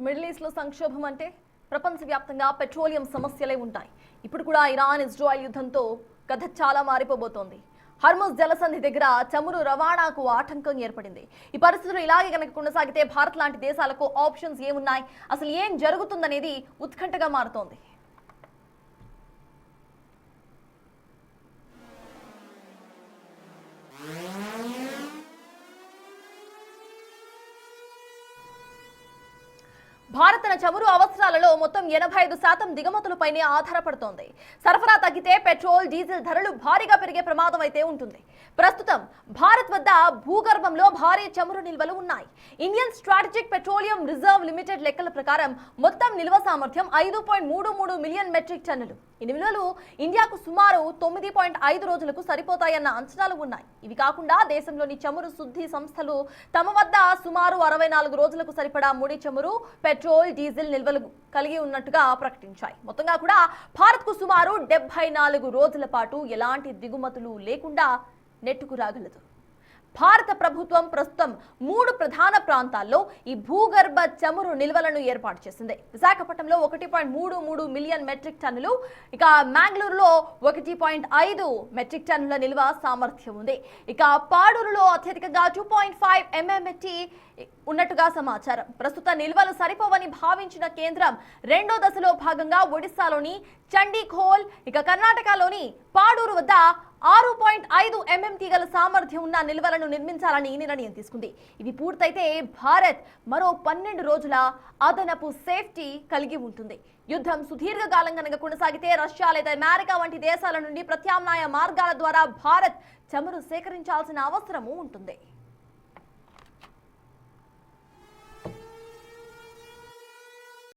Middle east లో సంక్షోభం అంటే ప్రపంచవ్యాప్తంగా పెట్రోలియం సమస్యలే ఉంటాయి. ఇప్పుడు కూడా ఇరాన్ ఇజ్రాయెల్ యుద్ధంతో కథ చాలా మారిపోబోతోంది. హర్ముజ్ జలసంధి దగ్గర చమురు రవాణాకు ఆటంకం ఏర్పడింది. ఈ పరిస్థితులు ఇలాగే కనుక కొనసాగితే భారత్ లాంటి దేశాలకు ఆప్షన్స్ ఏమున్నాయి, అసలు ఏం జరుగుతుందనేది ఉత్కంఠగా మారుతోంది. భారత్ తన చమురు అవసరాలలో మొత్తం 85% దిగుమతులపైనే ఆధారపడుతోంది. సరఫరా తగ్గితే పెట్రోల్, డీజిల్ ధరలు భారీగా పెరిగే ప్రమాదం అయితే ఉంటుంది. ప్రస్తుతం భారత్ వద్ద భూగర్భంలో భారీ చమురు నిల్వలు ఉన్నాయి. Indian strategic petroleum reserve limited లెక్కల ప్రకారం మొత్తం నిల్వ సామర్థ్యం 5.33 మిలియన్ మెట్రిక్ టన్నులు. ఈ నిల్వలు ఇండియాకు సుమారు 9.5 రోజులకు సరిపోతాయన్న అంచనాలు ఉన్నాయి. ఇవి కాకుండా దేశంలోని చమురు శుద్ధి సంస్థలు తమ వద్ద సుమారు 64 రోజులకు సరిపడా ముడి చమురు, పెట్రోల్, డీజిల్ నిల్వలు కలిగి ఉన్నట్టుగా ప్రకటించాయి. మొత్తంగా కూడా భారత్కు సుమారు 74 రోజుల పాటు ఎలాంటి దిగుమతులు లేకుండా నెట్టుకు రాగలదు. భారత ప్రభుత్వం ప్రస్తుతం 3 ప్రధాన ప్రాంతాల్లో ఈ భూగర్భ చమురు నిల్వలను ఏర్పాటు చేసింది. విశాఖపట్నంలో 1.33 మిలియన్ మెట్రిక్ టన్నులు, ఇక మ్యాంగ్లూరులో 1.5 మెట్రిక్ టన్నుల నిల్వ సామర్థ్యం ఉంది. ఇక పాడూరులో అత్యధికంగా 2.5 MMT ఉన్నట్టుగా సమాచారం. ప్రస్తుత నిల్వలు సరిపోవని భావించిన కేంద్రం రెండో దశలో భాగంగా ఒడిశాలోని చండీఖోల్, ఇక కర్ణాటకలోని పాడూరు వద్ద 6.5 MMT గల సామర్థ్యం ఉన్న నిల్వలను నిర్మించాలని నిర్ణయం తీసుకుంది. ఇవి పూర్తయితే భారత్ మరో 12 రోజుల అదనపు సేఫ్టీ కలిగి ఉంటుంది. యుద్ధం సుదీర్ఘకాలం కనుక కొనసాగితే రష్యా లేదా అమెరికా వంటి దేశాల నుండి ప్రత్యామ్నాయ మార్గాల ద్వారా భారత్ చమురు సేకరించాల్సిన అవసరము ఉంటుంది.